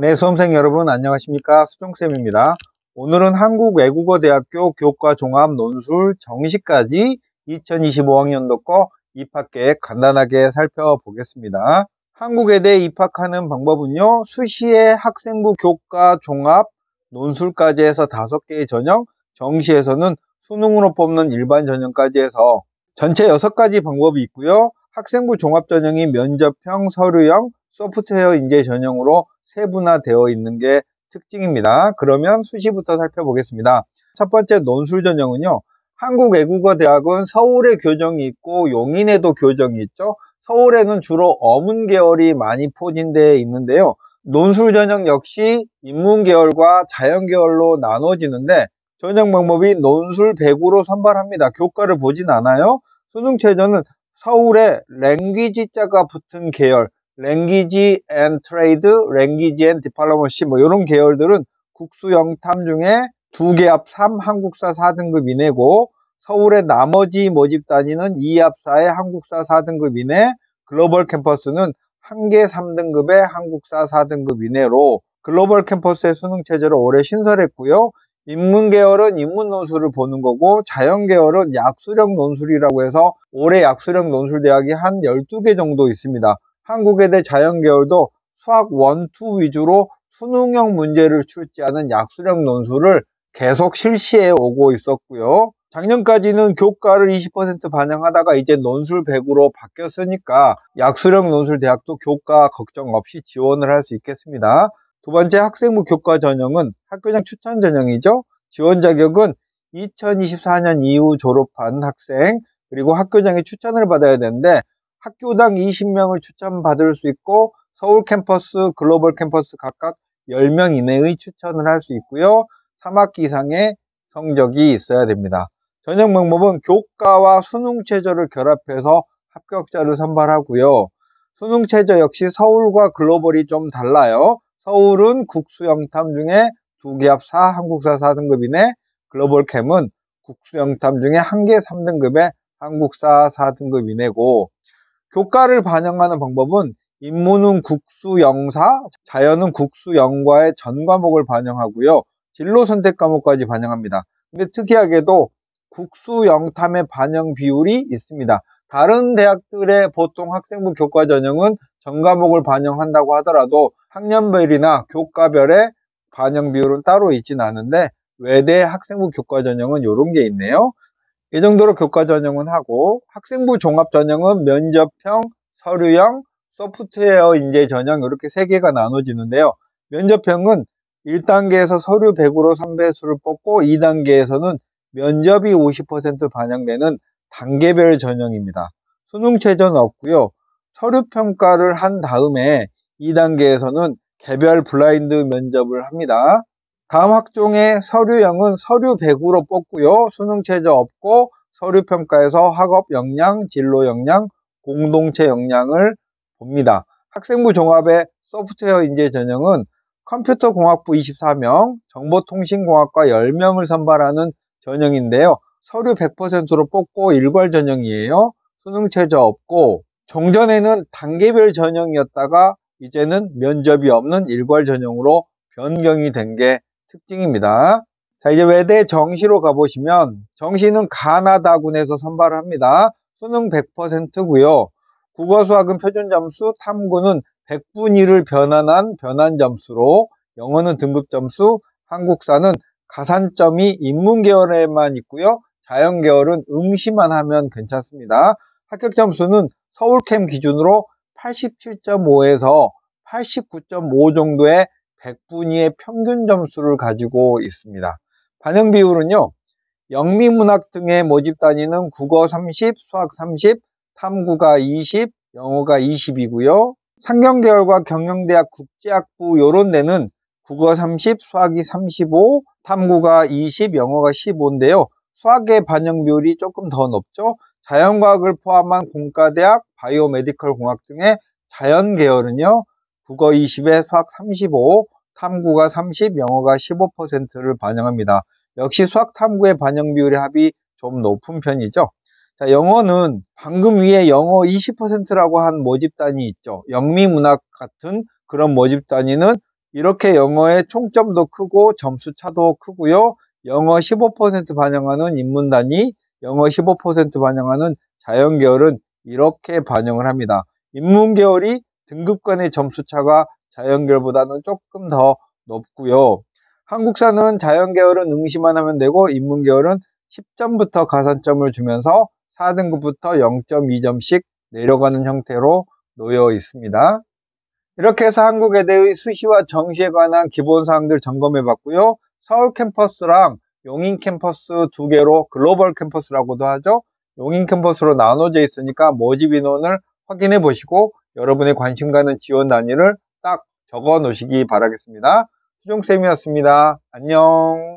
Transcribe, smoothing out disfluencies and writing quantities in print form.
네, 수험생 여러분 안녕하십니까? 수종쌤입니다. 오늘은 한국외국어대학교 교과 종합 논술 정시까지 2025학년도 거 입학계획 간단하게 살펴보겠습니다. 한국외대 입학하는 방법은요, 수시에 학생부 교과 종합 논술까지 해서 5개의 전형, 정시에서는 수능으로 뽑는 일반 전형까지 해서 전체 6가지 방법이 있고요. 학생부 종합 전형이 면접형, 서류형, 소프트웨어 인재 전형으로 세분화되어 있는 게 특징입니다. 그러면 수시부터 살펴보겠습니다. 첫 번째 논술 전형은요, 한국외국어대학은 서울에 교정이 있고 용인에도 교정이 있죠. 서울에는 주로 어문 계열이 많이 포진되어 있는데요. 논술 전형 역시 인문 계열과 자연 계열로 나눠지는데 전형 방법이 논술 100으로 선발합니다. 교과를 보진 않아요. 수능 최저는 서울에 랭귀지 자가 붙은 계열, 랭귀지 앤 트레이드, 랭귀지 앤 디플로머시 이런 계열들은 국수 영탐 중에 2개합 3 한국사 4등급 이내고, 서울의 나머지 모집 단위는 2합 4의 한국사 4등급 이내, 글로벌 캠퍼스는 1개 3등급의 한국사 4등급 이내로 글로벌 캠퍼스의 수능 체제를 올해 신설했고요. 인문 계열은 인문 논술을 보는 거고, 자연 계열은 약수령 논술이라고 해서 올해 약수령 논술 대학이 한 12개 정도 있습니다. 한국외대 자연 계열도 수학 1, 2 위주로 수능형 문제를 출제하는 약수령 논술을 계속 실시해 오고 있었고요. 작년까지는 교과를 20% 반영하다가 이제 논술 100으로 바뀌었으니까 약수령 논술 대학도 교과 걱정 없이 지원을 할 수 있겠습니다. 두 번째, 학생부 교과 전형은 학교장 추천 전형이죠. 지원 자격은 2024년 이후 졸업한 학생, 그리고 학교장의 추천을 받아야 되는데 학교당 20명을 추천받을 수 있고, 서울 캠퍼스, 글로벌 캠퍼스 각각 10명 이내의 추천을 할 수 있고요. 3학기 이상의 성적이 있어야 됩니다. 전형 방법은 교과와 수능 최저를 결합해서 합격자를 선발하고요. 수능 최저 역시 서울과 글로벌이 좀 달라요. 서울은 국수 영탐 중에 2개합 4 한국사 4등급 이내, 글로벌 캠은 국수 영탐 중에 1개 3등급의 한국사 4등급 이내고, 교과를 반영하는 방법은 인문은 국수 영사, 자연은 국수 영과의 전 과목을 반영하고요. 진로 선택 과목까지 반영합니다. 근데 특이하게도 국수 영탐의 반영 비율이 있습니다. 다른 대학들의 보통 학생부 교과 전형은 전 과목을 반영한다고 하더라도 학년별이나 교과별의 반영 비율은 따로 있지는 않은데, 외대 학생부 교과 전형은 이런 게 있네요. 이 정도로 교과 전형은 하고, 학생부 종합 전형은 면접형, 서류형, 소프트웨어 인재 전형 이렇게 3개가 나눠지는데요. 면접형은 1단계에서 서류 100으로 3배수를 뽑고, 2단계에서는 면접이 50% 반영되는 단계별 전형입니다. 수능 최저는 없고요. 서류 평가를 한 다음에 2단계에서는 개별 블라인드 면접을 합니다. 다음 학종의 서류형은 서류 100으로 뽑고요. 수능 최저 없고, 서류 평가에서 학업 역량, 진로 역량, 공동체 역량을 봅니다. 학생부 종합의 소프트웨어 인재 전형은 컴퓨터공학부 24명, 정보통신공학과 10명을 선발하는 전형인데요. 서류 100%로 뽑고 일괄 전형이에요. 수능 최저 없고, 종전에는 단계별 전형이었다가 이제는 면접이 없는 일괄 전형으로 변경이 된 게 특징입니다. 자, 이제 외대 정시로 가보시면, 정시는 가나다군에서 선발을 합니다. 수능 100%고요. 국어 수학은 표준 점수, 탐구는 100분위 1을 변환한 변환 점수로, 영어는 등급 점수, 한국사는 가산점이 인문 계열에만 있고요. 자연 계열은 응시만 하면 괜찮습니다. 합격 점수는 서울캠 기준으로 87.5에서 89.5 정도의 100분위의 평균 점수를 가지고 있습니다. 반영 비율은요, 영미문학 등의 모집 단위는 국어 30, 수학 30, 탐구가 20, 영어가 20이고요. 상경계열과 경영대학 국제학부 요런 데는 국어 30, 수학이 35, 탐구가 20, 영어가 15인데요. 수학의 반영 비율이 조금 더 높죠. 자연과학을 포함한 공과대학, 바이오메디컬 공학 등의 자연계열은요, 국어 20에 수학 35, 탐구가 30, 영어가 15%를 반영합니다. 역시 수학 탐구의 반영 비율의 합이 좀 높은 편이죠. 자, 영어는 방금 위에 영어 20%라고 한 모집 단위 있죠. 영미문학 같은 그런 모집 단위는 이렇게 영어의 총점도 크고 점수 차도 크고요. 영어 15% 반영하는 인문 단위, 영어 15% 반영하는 자연 계열은 이렇게 반영을 합니다. 인문 계열이 등급 간의 점수 차가 자연 계열보다는 조금 더 높고요. 한국사는 자연 계열은 응시만 하면 되고 인문 계열은 10점부터 가산점을 주면서 4등급부터 0.2점씩 내려가는 형태로 놓여 있습니다. 이렇게 해서 한국외대의 수시와 정시에 관한 기본사항들 점검해 봤고요. 서울 캠퍼스랑 용인 캠퍼스 두 개로 글로벌 캠퍼스라고도 하죠. 용인 캠퍼스로 나눠져 있으니까 모집 인원을 확인해 보시고 여러분의 관심 가는 지원 단위를 딱 적어 놓으시기 바라겠습니다. 수종쌤이었습니다. 안녕.